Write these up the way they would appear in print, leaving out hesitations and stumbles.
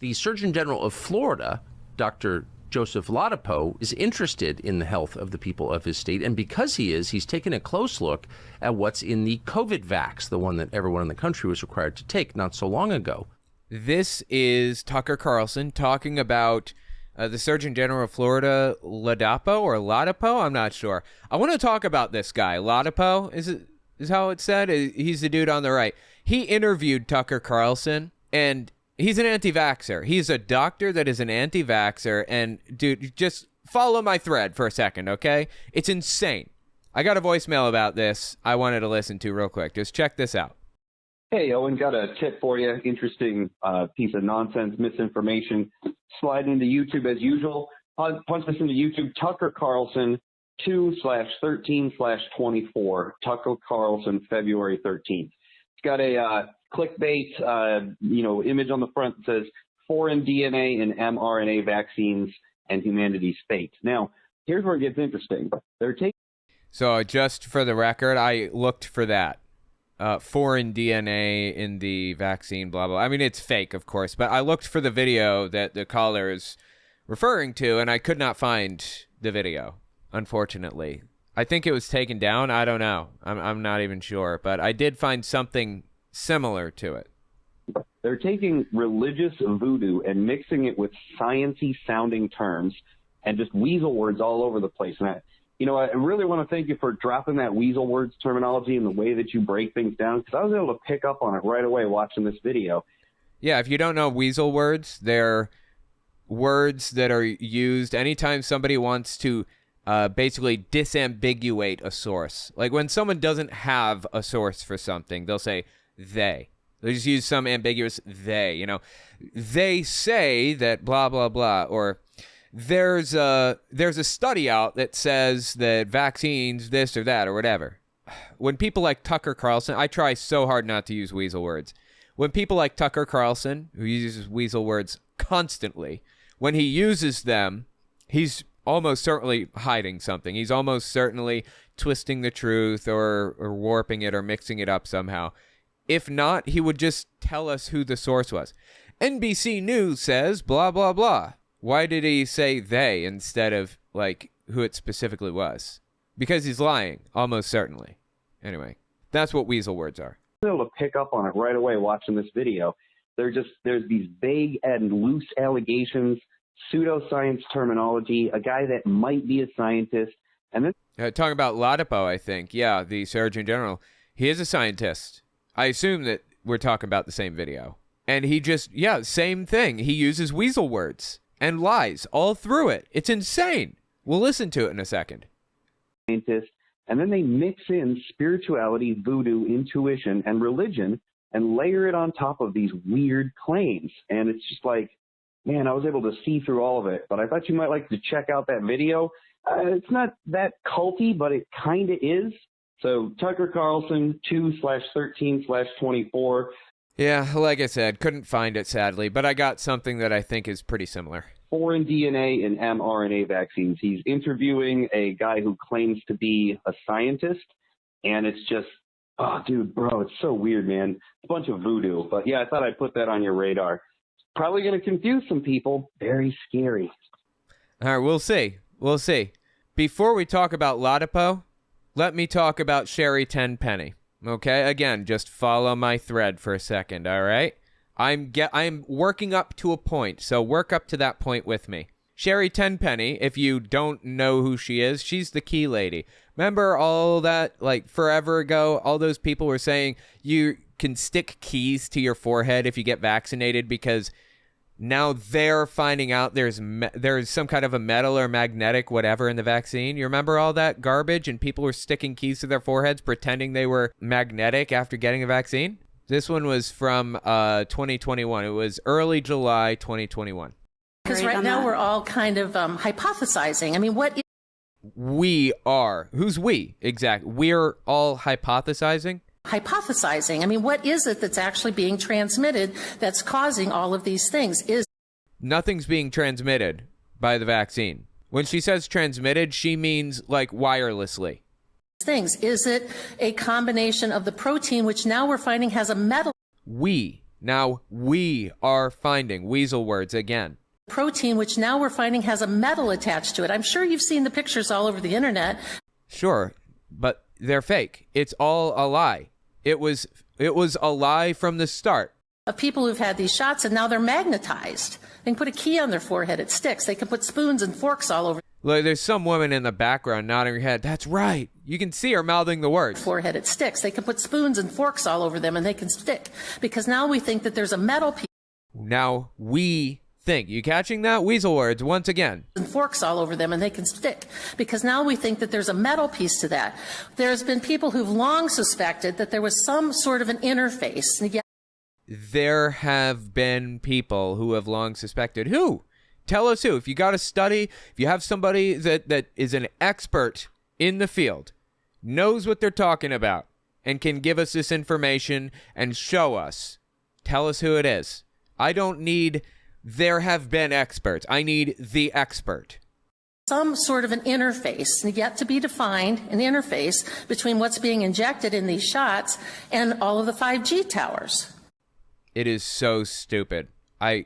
The Surgeon General of Florida, Dr. Joseph Ladapo, is interested in the health of the people of his state. And because he is, he's taken a close look at what's in the COVID vax, the one that everyone in the country was required to take not so long ago. This is Tucker Carlson talking about the Surgeon General of Florida, Ladapo. I'm not sure. I want to talk about this guy. Ladapo is how it's said. He's the dude on the right. He interviewed Tucker Carlson, and he's an anti-vaxxer. He's a doctor that is an anti-vaxxer. And dude, just follow my thread for a second, okay? It's insane. I got a voicemail about this I wanted to listen to real quick. Just check this out. Hey, Owen, got a tip for you. Interesting piece of nonsense, misinformation. Slide into YouTube as usual. Punch this into YouTube, Tucker Carlson 2/13/24. Tucker Carlson, February 13th. It's got a clickbait, image on the front that says foreign DNA and mRNA vaccines and humanity's fate. Now, here's where it gets interesting. So just for the record, I looked for that. Foreign DNA in the vaccine, blah, blah. I mean, it's fake, of course, but I looked for the video that the caller is referring to, and I could not find the video, unfortunately. I think it was taken down. I don't know. I'm not even sure, but I did find something similar to it. They're taking religious voodoo and mixing it with sciencey sounding terms and just weasel words all over the place. And I really want to thank you for dropping that weasel words terminology and the way that you break things down, because I was able to pick up on it right away watching this video. Yeah, if you don't know weasel words, they're words that are used anytime somebody wants to basically disambiguate a source. Like when someone doesn't have a source for something, they'll say they. They just use some ambiguous they, They say that blah, blah, blah, or there's a study out that says that vaccines, this or that or whatever. When people like Tucker Carlson, I try so hard not to use weasel words. When people like Tucker Carlson, who uses weasel words constantly, when he uses them, he's almost certainly hiding something. He's almost certainly twisting the truth or warping it or mixing it up somehow. If not, he would just tell us who the source was. NBC News says blah, blah, blah. Why did he say they instead of, who it specifically was? Because he's lying, almost certainly. Anyway, that's what weasel words are. I was able to pick up on it right away watching this video. There's these vague and loose allegations, pseudoscience terminology, a guy that might be a scientist. And then talking about Ladapo, I think. Yeah, the Surgeon General. He is a scientist. I assume that we're talking about the same video. And he same thing. He uses weasel words and lies all through it. It's insane. We'll listen to it in a second. Scientists, and then they mix in spirituality, voodoo, intuition, and religion and layer it on top of these weird claims. And it's just like, man, I was able to see through all of it. But I thought you might like to check out that video. It's not that culty, but it kind of is. So Tucker Carlson 2/13/24. Yeah, like I said, couldn't find it, sadly, but I got something that I think is pretty similar. Foreign DNA and mRNA vaccines. He's interviewing a guy who claims to be a scientist, and it's just, it's so weird, man. It's a bunch of voodoo. But yeah, I thought I'd put that on your radar. Probably going to confuse some people. Very scary. All right, we'll see. We'll see. Before we talk about Ladapo, let me talk about Sherry Tenpenny. Okay, again, just follow my thread for a second, all right? I'm working up to a point, so work up to that point with me. Sherry Tenpenny, if you don't know who she is, she's the key lady. Remember all that, forever ago, all those people were saying you can stick keys to your forehead if you get vaccinated because now they're finding out there's some kind of a metal or magnetic whatever in the vaccine. You remember all that garbage and people were sticking keys to their foreheads pretending they were magnetic after getting a vaccine? This one was from 2021. It was early July 2021. Because right now we're all kind of hypothesizing. I mean, what is... We are. Who's we? Exactly. We're all hypothesizing? Hypothesizing. I mean, what is it that's actually being transmitted that's causing all of these things? Nothing's being transmitted by the vaccine. When she says transmitted, she means wirelessly. Things. Is it a combination of the protein, which now we're finding has a metal? We, Now we are finding weasel words again. Protein, which now we're finding has a metal attached to it. I'm sure you've seen the pictures all over the internet. Sure, but they're fake. It's all a lie. It was a lie from the start. Of people who've had these shots and now they're magnetized. They can put a key on their forehead, it sticks. They can put spoons and forks all over. Look, there's some woman in the background nodding her head. That's right. You can see her mouthing the words. Forehead, it sticks. They can put spoons and forks all over them and they can stick. Because now we think that there's a metal piece. Now we think. You catching that? Weasel words once again. And forks all over them and they can stick. Because now we think that there's a metal piece to that. There's been people who've long suspected that there was some sort of an interface. And yet there have been people who have long suspected. Who? Tell us who. If you got a study, if you have somebody that is an expert in the field, knows what they're talking about, and can give us this information and show us, tell us who it is. I don't need there have been experts. I need the expert. Some sort of an interface, yet to be defined, an interface between what's being injected in these shots and all of the 5G towers. It is so stupid. I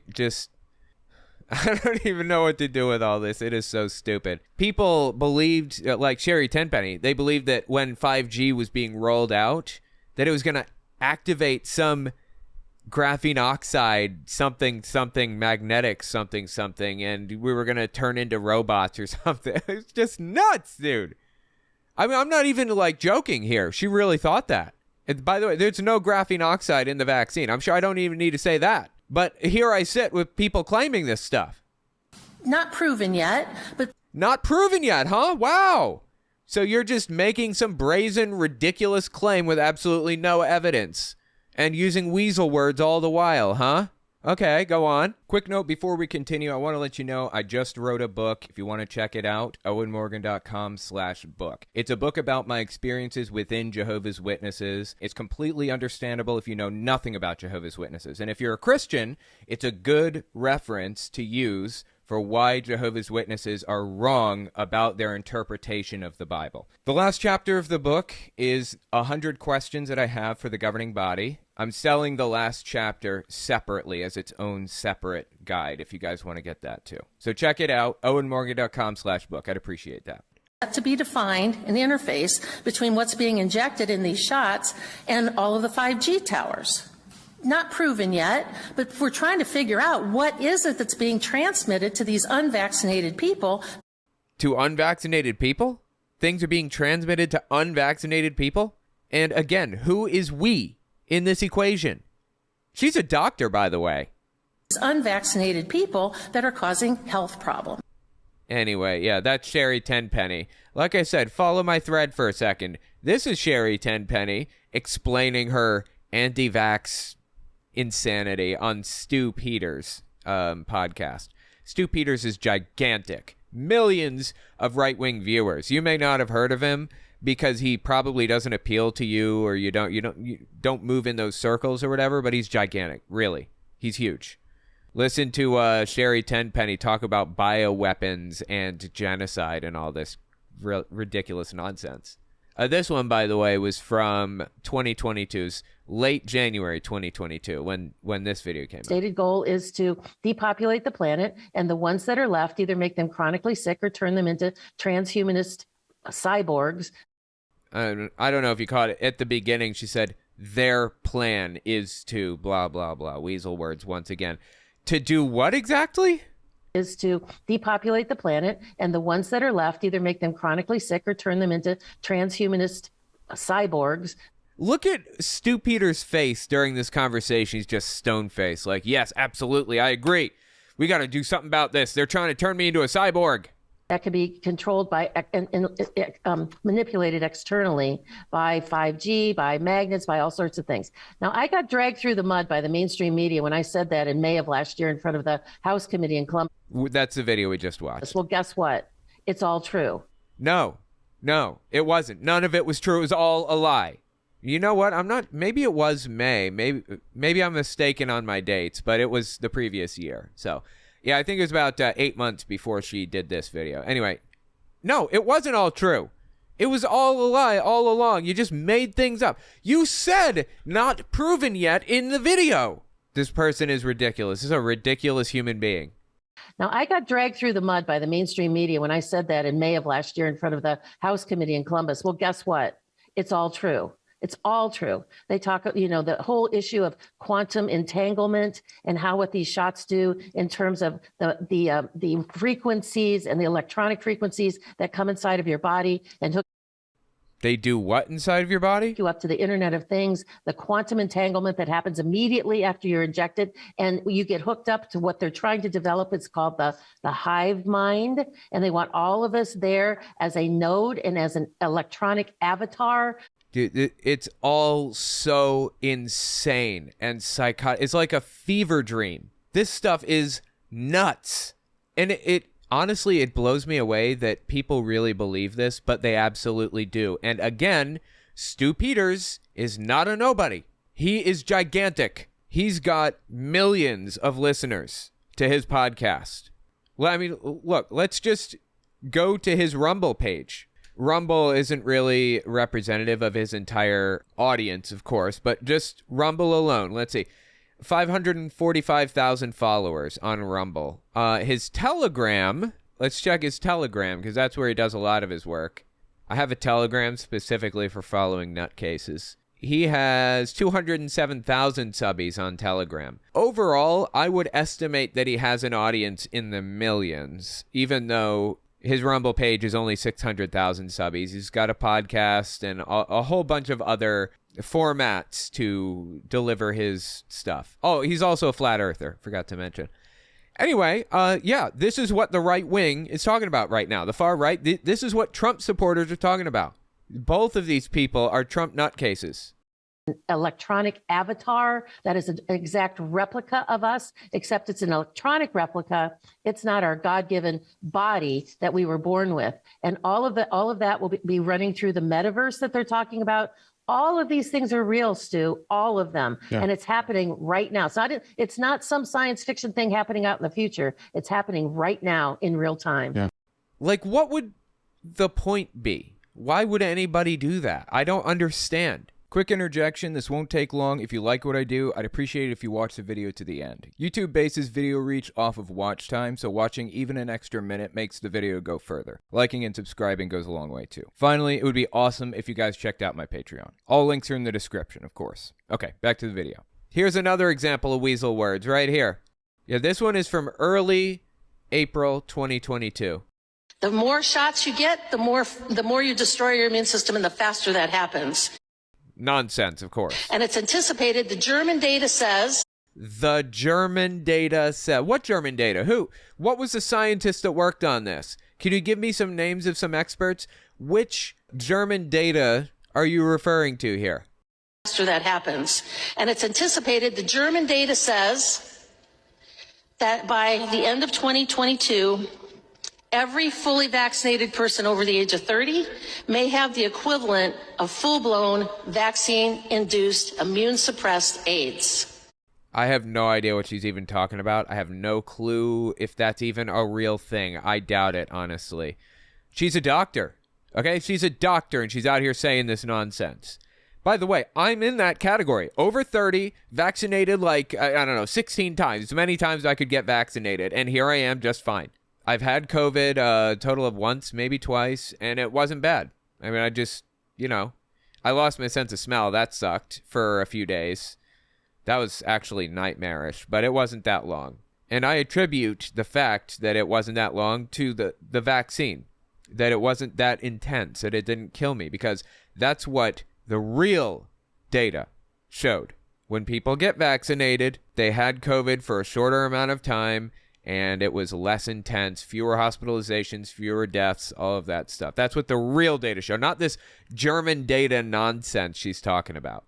don't even know what to do with all this. It is so stupid. People believed, like Sherry Tenpenny, they believed that when 5G was being rolled out, that it was going to activate some graphene oxide, something, magnetic, something, and we were going to turn into robots or something. It's just nuts, dude. I mean, I'm not even, like, joking here. She really thought that. And by the way, there's no graphene oxide in the vaccine. I'm sure I don't even need to say that. But here I sit with people claiming this stuff. Not proven yet, but... Not proven yet, huh? Wow. So you're just making some brazen, ridiculous claim with absolutely no evidence and using weasel words all the while, huh? Okay, go on. Quick note before we continue, I want to let you know I just wrote a book. If you want to check it out, owenmorgan.com/book. It's a book about my experiences within Jehovah's Witnesses. It's completely understandable if you know nothing about Jehovah's Witnesses. And if you're a Christian, it's a good reference to use for why Jehovah's Witnesses are wrong about their interpretation of the Bible. The last chapter of the book is 100 questions that I have for the governing body. I'm selling the last chapter separately as its own separate guide if you guys want to get that too. So check it out, owenmorgan.com/book. I'd appreciate that. To be defined, an interface between what's being injected in these shots and all of the 5G towers. Not proven yet, but we're trying to figure out what is it that's being transmitted to these unvaccinated people. To unvaccinated people? Things are being transmitted to unvaccinated people? And again, who is we in this equation? She's a doctor, by the way. These unvaccinated people that are causing health problems. Anyway, yeah, that's Sherry Tenpenny. Like I said, follow my thread for a second. This is Sherry Tenpenny explaining her anti-vax insanity on Stu Peters' podcast. Stu Peters is gigantic. Millions of right-wing viewers. You may not have heard of him because he probably doesn't appeal to you, or you don't move in those circles or whatever, but he's gigantic. Really. He's huge. Listen to Sherry Tenpenny talk about bioweapons and genocide and all this ridiculous nonsense. This one, by the way, was from 2022's late January 2022 when this video came out. Stated goal is to depopulate the planet, and the ones that are left either make them chronically sick or turn them into transhumanist cyborgs. I don't know if you caught it. At the beginning, she said, their plan is to blah, blah, blah. Weasel words once again. To do what exactly? Is to depopulate the planet, and the ones that are left either make them chronically sick or turn them into transhumanist cyborgs. Look at Stu Peters' face during this conversation. He's just stone-faced. Like, yes, absolutely, I agree. We got to do something about this. They're trying to turn me into a cyborg. That could be controlled by and manipulated externally by 5G, by magnets, by all sorts of things. Now, I got dragged through the mud by the mainstream media when I said that in May of last year in front of the House Committee in Columbus. That's the video we just watched. Well, guess what? It's all true. No, it wasn't. None of it was true. It was all a lie. You know what? Maybe it was May. Maybe I'm mistaken on my dates, but it was the previous year. So, yeah, I think it was about 8 months before she did this video. Anyway, no, it wasn't all true. It was all a lie all along. You just made things up. You said not proven yet in the video. This person is ridiculous. This is a ridiculous human being. Now, I got dragged through the mud by the mainstream media when I said that in May of last year in front of the House Committee in Columbus. Well, guess what? It's all true. It's all true. They talk, the whole issue of quantum entanglement and what these shots do in terms of the frequencies and the electronic frequencies that come inside of your body and hook They do what inside of your body? you up to the Internet of Things, the quantum entanglement that happens immediately after you're injected, and you get hooked up to what they're trying to develop. It's called the hive mind, and they want all of us there as a node and as an electronic avatar. Dude, it's all so insane and psychotic. It's like a fever dream. This stuff is nuts. And it honestly, it blows me away that people really believe this, but they absolutely do. And again, Stu Peters is not a nobody. He is gigantic. He's got millions of listeners to his podcast. Well, I mean, look, let's just go to his Rumble page. Rumble isn't really representative of his entire audience, of course, but just Rumble alone. Let's see. 545,000 followers on Rumble. His Telegram, let's check his Telegram, because that's where he does a lot of his work. I have a Telegram specifically for following nutcases. He has 207,000 subbies on Telegram. Overall, I would estimate that he has an audience in the millions, even though his Rumble page is only 600,000 subbies. He's got a podcast and a whole bunch of other formats to deliver his stuff. Oh, he's also a flat earther. Forgot to mention. Anyway, yeah, this is what the right wing is talking about right now. The far right, this is what Trump supporters are talking about. Both of these people are Trump nutcases. Electronic avatar that is an exact replica of us, except it's an electronic replica. It's not our God-given body that we were born with. And all of that will be running through the metaverse that they're talking about. All of these things are real, Stu, all of them. Yeah. And it's happening right now. So it's not some science fiction thing happening out in the future. It's happening right now in real time. Yeah. Like, what would the point be? Why would anybody do that? I don't understand. Quick interjection, this won't take long. If you like what I do, I'd appreciate it if you watch the video to the end. YouTube bases video reach off of watch time, so watching even an extra minute makes the video go further. Liking and subscribing goes a long way too. Finally, it would be awesome if you guys checked out my Patreon. All links are in the description, of course. Okay, back to the video. Here's another example of weasel words right here. Yeah, this one is from early April 2022. The more shots you get, the more you destroy your immune system, and the faster that happens. Nonsense, of course. And it's anticipated. The German data says. The German data said. What German data? Who? What was the scientist that worked on this? Can you give me some names of some experts? Which German data are you referring to here? Faster that happens. And it's anticipated. The German data says that by the end of 2022, every fully vaccinated person over the age of 30 may have the equivalent of full-blown vaccine-induced immune-suppressed AIDS. I have no idea what she's even talking about. I have no clue if that's even a real thing. I doubt it, honestly. She's a doctor, okay? She's a doctor, and she's out here saying this nonsense. By the way, I'm in that category. Over 30, vaccinated like, I don't know, 16 times. As many times as I could get vaccinated, and here I am just fine. I've had COVID a total of once, maybe twice, and it wasn't bad. I mean, I just, I lost my sense of smell. That sucked for a few days. That was actually nightmarish, but it wasn't that long. And I attribute the fact that it wasn't that long to the vaccine, that it wasn't that intense, that it didn't kill me, because that's what the real data showed. When people get vaccinated, they had COVID for a shorter amount of time, and it was less intense, fewer hospitalizations, fewer deaths, all of that stuff. That's what the real data show, not this German data nonsense she's talking about.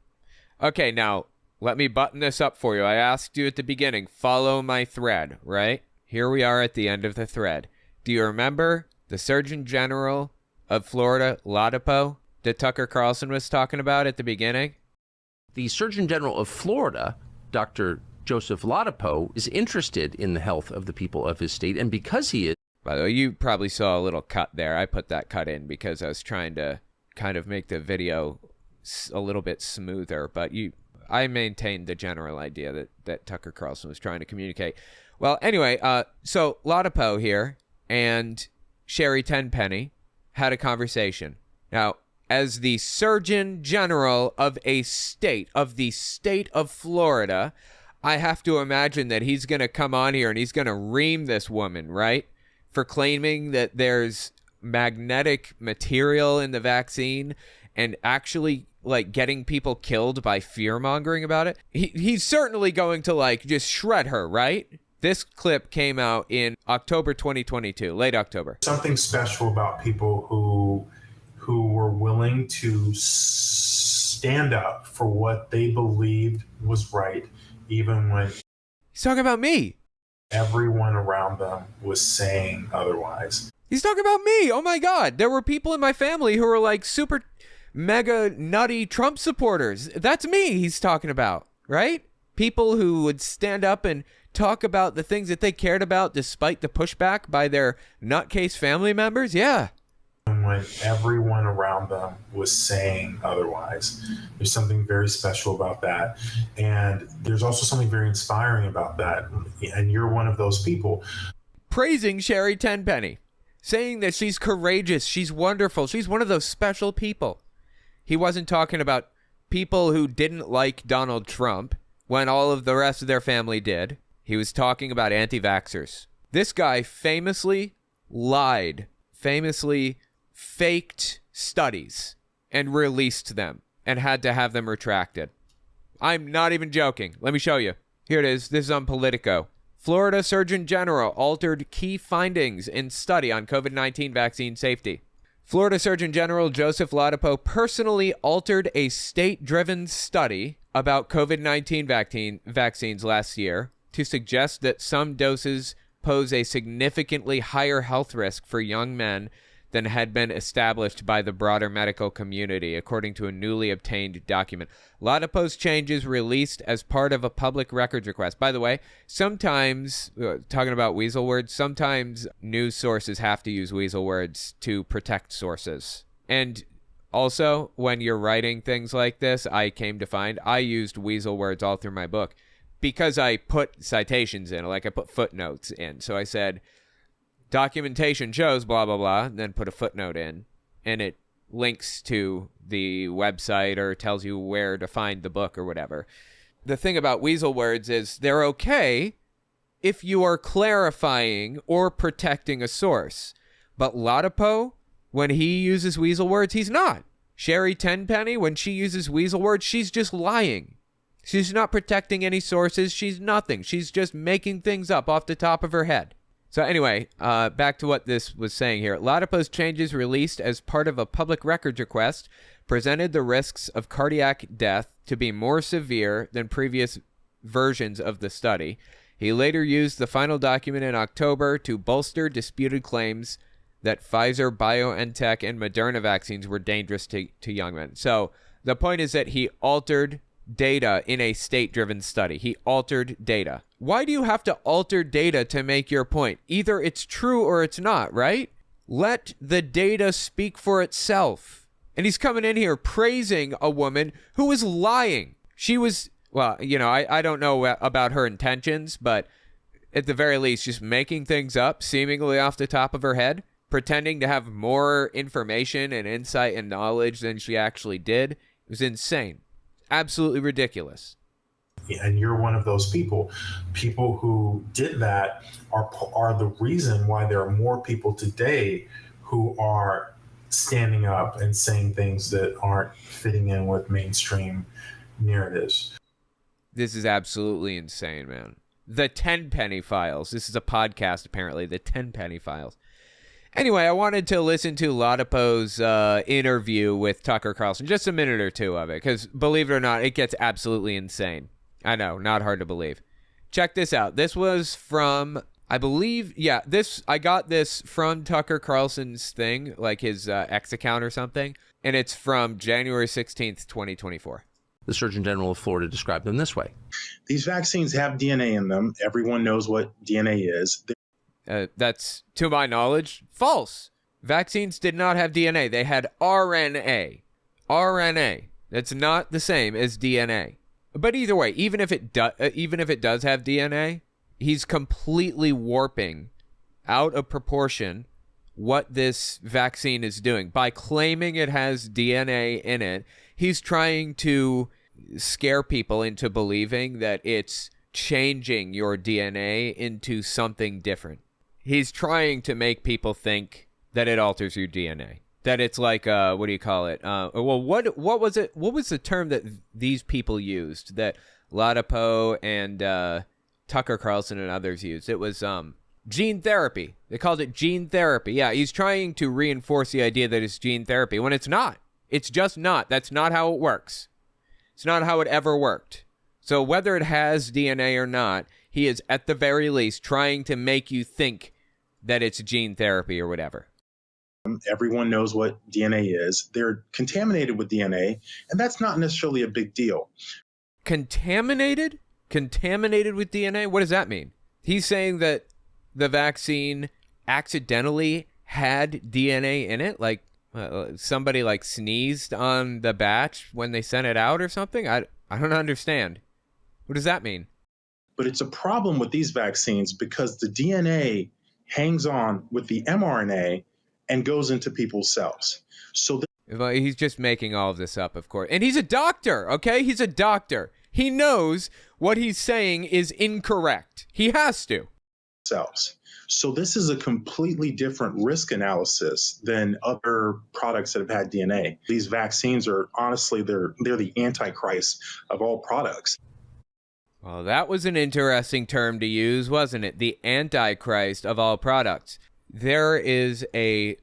Okay, now, let me button this up for you. I asked you at the beginning, follow my thread, right? Here we are at the end of the thread. Do you remember the Surgeon General of Florida, Ladapo, that Tucker Carlson was talking about at the beginning? The Surgeon General of Florida, Dr. Joseph Ladapo, is interested in the health of the people of his state, and because he is... By the way, you probably saw a little cut there. I put that cut in because I was trying to kind of make the video a little bit smoother, but I maintained the general idea that Tucker Carlson was trying to communicate. Well, anyway, so Ladapo here and Sherry Tenpenny had a conversation. Now, as the Surgeon General of the state of Florida, I have to imagine that he's going to come on here and he's going to ream this woman, right? For claiming that there's magnetic material in the vaccine and actually like getting people killed by fear-mongering about it. He's certainly going to like just shred her, right? This clip came out in October 2022, late October. Something special about people who were willing to stand up for what they believed was right, even when he's talking about me. Everyone around them was saying otherwise. He's talking about me. Oh my God. There were people in my family who were like super mega nutty Trump supporters. That's me he's talking about, right? People who would stand up and talk about the things that they cared about despite the pushback by their nutcase family members. Yeah. When everyone around them was saying otherwise. There's something very special about that. And there's also something very inspiring about that. And you're one of those people. Praising Sherry Tenpenny, saying that she's courageous, she's wonderful, she's one of those special people. He wasn't talking about people who didn't like Donald Trump when all of the rest of their family did. He was talking about anti-vaxxers. This guy famously lied, famously faked studies and released them and had to have them retracted. I'm not even joking. Let me show you. Here it is. This is on Politico. Florida Surgeon General altered key findings in study on COVID-19 vaccine safety. Florida Surgeon General Joseph Ladapo personally altered a state-driven study about COVID-19 vaccines last year to suggest that some doses pose a significantly higher health risk for young men than had been established by the broader medical community, according to a newly obtained document. Ladapo's changes released as part of a public records request. By the way, sometimes, talking about weasel words, sometimes news sources have to use weasel words to protect sources. And also, when you're writing things like this, I came to find I used weasel words all through my book because I put citations in, like I put footnotes in. So I said, documentation shows blah, blah, blah, and then put a footnote in, and it links to the website or tells you where to find the book or whatever. The thing about weasel words is they're okay if you are clarifying or protecting a source. But Ladapo, when he uses weasel words, he's not. Sherry Tenpenny, when she uses weasel words, she's just lying. She's not protecting any sources. She's nothing. She's just making things up off the top of her head. So anyway, back to what this was saying here. Ladapo's changes released as part of a public records request presented the risks of cardiac death to be more severe than previous versions of the study. He later used the final document in October to bolster disputed claims that Pfizer, BioNTech, and Moderna vaccines were dangerous to young men. So the point is that he altered data in a state-driven study. He altered data. Why do you have to alter data to make your point? Either it's true or it's not, right? Let the data speak for itself. And he's coming in here praising a woman who was lying. She was, well, you know, I don't know about her intentions, but at the very least, just making things up seemingly off the top of her head, pretending to have more information and insight and knowledge than she actually did. It was insane. Absolutely ridiculous. And you're one of those people. People who did that are the reason why there are more people today who are standing up and saying things that aren't fitting in with mainstream narratives. This is absolutely insane, man. The Tenpenny Files. This is a podcast, apparently. The Tenpenny Files. Anyway, I wanted to listen to Ladapo's interview with Tucker Carlson, just a minute or two of it, because believe it or not, it gets absolutely insane. I know, not hard to believe. Check this out. This was from, I believe, yeah, I got this from Tucker Carlson's thing, like his X account or something, and it's from January 16th, 2024. The Surgeon General of Florida described them this way. These vaccines have DNA in them. Everyone knows what DNA is. That's, to my knowledge, false. Vaccines did not have DNA. They had RNA. RNA. That's not the same as DNA. But either way, even if it does have DNA, he's completely warping out of proportion what this vaccine is doing. By claiming it has DNA in it, he's trying to scare people into believing that it's changing your DNA into something different. He's trying to make people think that it alters your DNA. That it's like, what do you call it? Well, what was it? What was the term that these people used that Ladapo and Tucker Carlson and others used? It was gene therapy. They called it gene therapy. Yeah, he's trying to reinforce the idea that it's gene therapy when it's not. It's just not. That's not how it works. It's not how it ever worked. So whether it has DNA or not, he is at the very least trying to make you think that it's gene therapy or whatever. Everyone knows what DNA is. They're contaminated with DNA, and that's not necessarily a big deal. Contaminated? Contaminated with DNA? What does that mean? He's saying that the vaccine accidentally had DNA in it? Like somebody like sneezed on the batch when they sent it out or something? I don't understand. What does that mean? But it's a problem with these vaccines because the DNA hangs on with the mRNA and goes into people's cells. So well, he's just making all of this up, of course. And he's a doctor, okay? He's a doctor. He knows what he's saying is incorrect. He has to. Cells. So this is a completely different risk analysis than other products that have had DNA. These vaccines are honestly, they're the antichrist of all products. Well, that was an interesting term to use, wasn't it? The antichrist of all products. There is a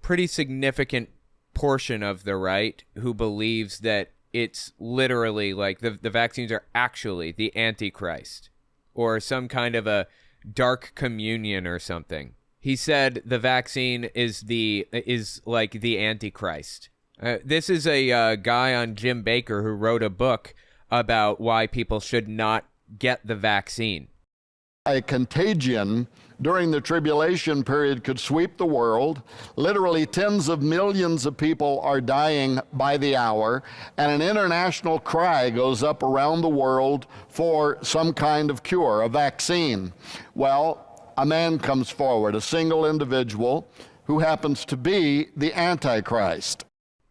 pretty significant portion of the right who believes that it's literally like the vaccines are actually the antichrist or some kind of a dark communion or something. He said the vaccine is like the antichrist. This is a guy on Jim Baker who wrote a book about why people should not get the vaccine. A contagion during the tribulation period could sweep the world. Literally tens of millions of people are dying by the hour, and an international cry goes up around the world for some kind of cure, a vaccine. Well, a man comes forward, a single individual who happens to be the Antichrist.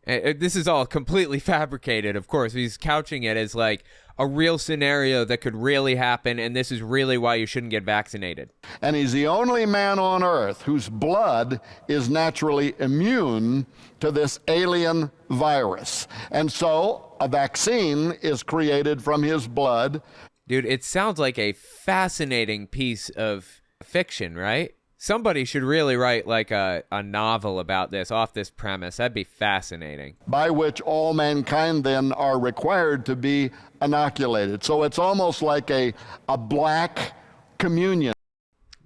This is all completely fabricated, of course. He's couching it as like a real scenario that could really happen, and this is really why you shouldn't get vaccinated. And he's the only man on earth whose blood is naturally immune to this alien virus. And so a vaccine is created from his blood. Dude, it sounds like a fascinating piece of fiction, right? Somebody should really write like a novel about this, off this premise. That'd be fascinating. By which all mankind then are required to be inoculated. So it's almost like a black communion.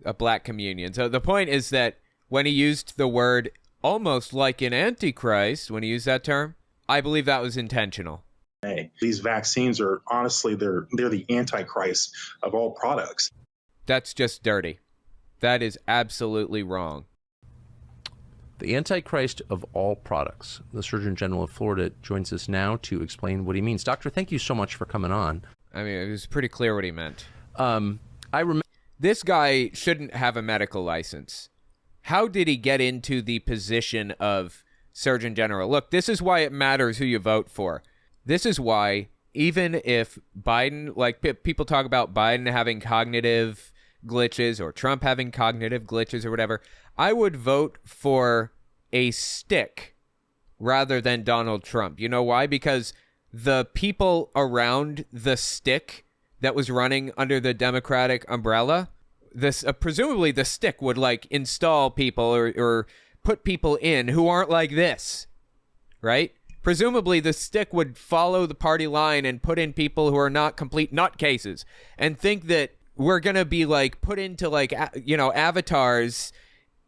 A black communion. So the point is that when he used the word almost like an antichrist, when he used that term, I believe that was intentional. These vaccines are honestly, they're the antichrist of all products. That's just dirty. That is absolutely wrong. The Antichrist of all products. The Surgeon General of Florida joins us now to explain what he means. Doctor, thank you so much for coming on. I mean, it was pretty clear what he meant. I remember this guy shouldn't have a medical license. How did he get into the position of Surgeon General? Look, this is why it matters who you vote for. This is why even if Biden, like people talk about Biden having cognitive glitches or Trump having cognitive glitches or whatever, I would vote for a stick rather than Donald Trump. You know why? Because the people around the stick that was running under the Democratic umbrella, this presumably the stick would like install people or put people in who aren't like this, right? Presumably the stick would follow the party line and put in people who are not complete nutcases and think that we're going to be like put into like, you know, avatars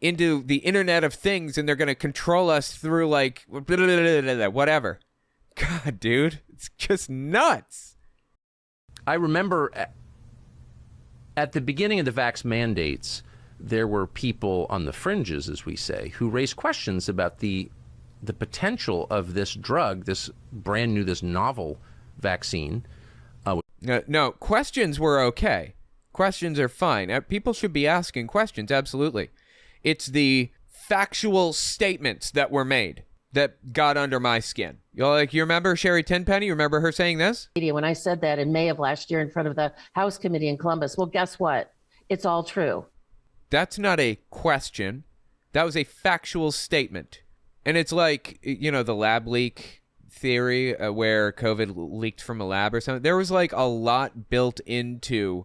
into the Internet of Things and they're going to control us through like whatever. God, dude, it's just nuts. I remember at the beginning of the vax mandates, there were people on the fringes, as we say, who raised questions about the potential of this drug, this brand new, this novel vaccine, No, questions were okay. Questions are fine. People should be asking questions, absolutely. It's the factual statements that were made that got under my skin. You remember Sherry Tenpenny? You remember her saying this? When I said that in May of last year in front of the House Committee in Columbus, well, guess what? It's all true. That's not a question. That was a factual statement. And it's like, the lab leak theory where COVID leaked from a lab or something. There was like a lot built into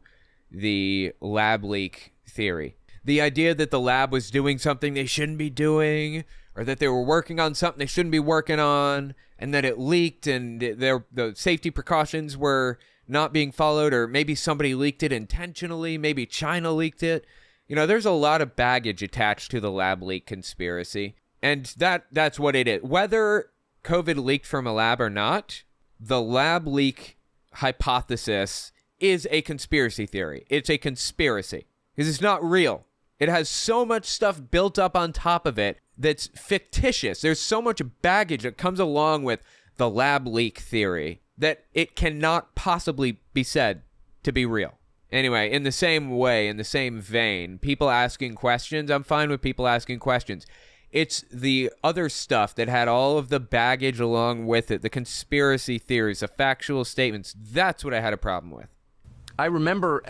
the lab leak theory. The idea that the lab was doing something they shouldn't be doing, or that they were working on something they shouldn't be working on, and that it leaked and the safety precautions were not being followed, or maybe somebody leaked it intentionally, maybe China leaked it. There's a lot of baggage attached to the lab leak conspiracy, and that's what it is. Whether COVID leaked from a lab or not, the lab leak hypothesis is a conspiracy theory. It's a conspiracy because it's not real. It has so much stuff built up on top of it that's fictitious. There's so much baggage that comes along with the lab leak theory that it cannot possibly be said to be real. Anyway, in the same way, in the same vein, people asking questions, I'm fine with people asking questions. It's the other stuff that had all of the baggage along with it, the conspiracy theories, the factual statements. That's what I had a problem with. I remember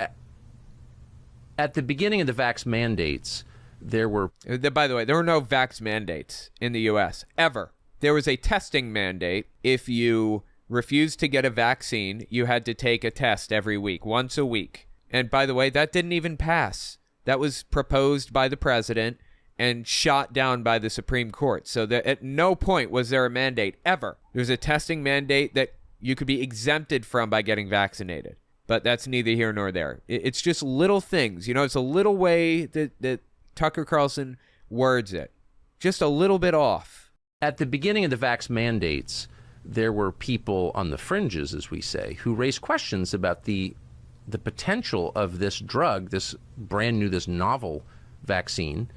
at the beginning of the vax mandates, there were... By the way, there were no vax mandates in the U.S. ever. There was a testing mandate. If you refused to get a vaccine, you had to take a test every week, once a week. And by the way, that didn't even pass. That was proposed by the president and shot down by the Supreme Court. So that at no point was there a mandate ever. There's a testing mandate that you could be exempted from by getting vaccinated. But that's neither here nor there. It's just little things. It's a little way that Tucker Carlson words it. Just a little bit off. At the beginning of the vax mandates, there were people on the fringes, as we say, who raised questions about the potential of this drug, this brand new, this novel vaccine.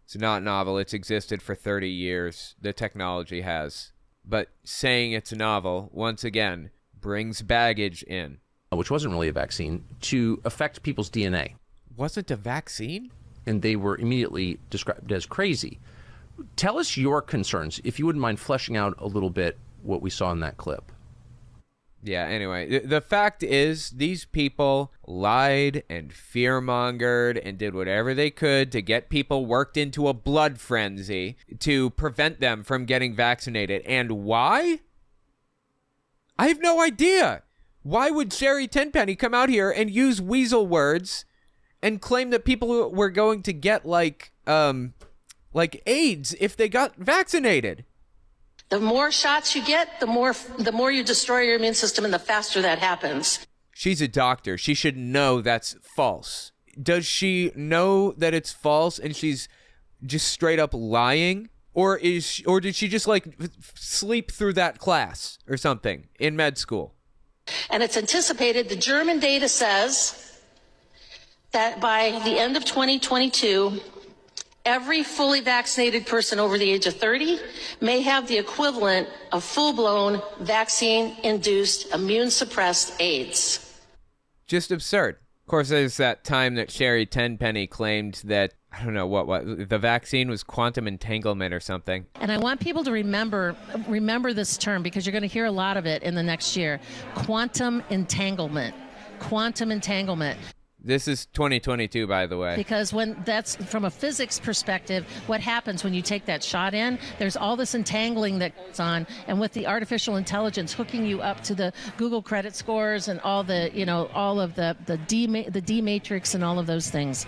It's not novel. It's existed for 30 years. The technology has. But saying it's novel, once again, brings baggage in. Which wasn't really a vaccine, to affect people's DNA. Wasn't a vaccine? And they were immediately described as crazy. Tell us your concerns, if you wouldn't mind fleshing out a little bit what we saw in that clip. Yeah, anyway, the fact is these people lied and fear-mongered and did whatever they could to get people worked into a blood frenzy to prevent them from getting vaccinated. And why? I have no idea. Why would Sherry Tenpenny come out here and use weasel words and claim that people were going to get like AIDS if they got vaccinated? The more shots you get, the more you destroy your immune system, and the faster that happens. She's a doctor. She should know that's false. Does she know that it's false and she's just straight up lying? Or did she just sleep through that class or something in med school? And it's anticipated, the German data says that by the end of 2022, every fully vaccinated person over the age of 30 may have the equivalent of full-blown vaccine-induced immune-suppressed AIDS. Just absurd. Of course, there's that time that Sherry Tenpenny claimed that, I don't know what the vaccine was quantum entanglement or something. And I want people to remember this term, because you're going to hear a lot of it in the next year. Quantum entanglement. Quantum entanglement. This is 2022, by the way. Because when that's from a physics perspective, what happens when you take that shot in, there's all this entangling that goes on. And with the artificial intelligence hooking you up to the Google credit scores and all the, all of the D matrix and all of those things.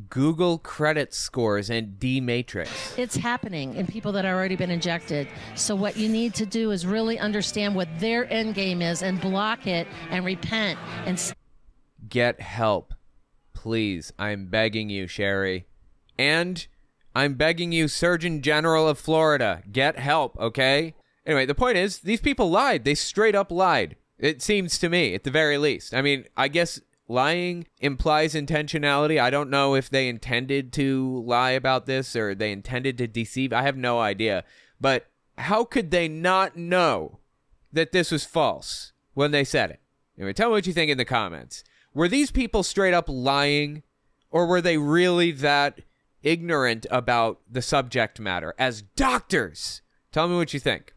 Google credit scores and D matrix. It's happening in people that have already been injected. So what you need to do is really understand what their end game is and block it and repent and get help, please. I'm begging you, Sherry. And I'm begging you, Surgeon General of Florida, get help, okay? Anyway, the point is, these people lied. They straight up lied. It seems to me, at the very least. I mean, I guess lying implies intentionality. I don't know if they intended to lie about this or they intended to deceive. I have no idea. But how could they not know that this was false when they said it? Anyway, tell me what you think in the comments. Were these people straight up lying, or were they really that ignorant about the subject matter as doctors? Tell me what you think.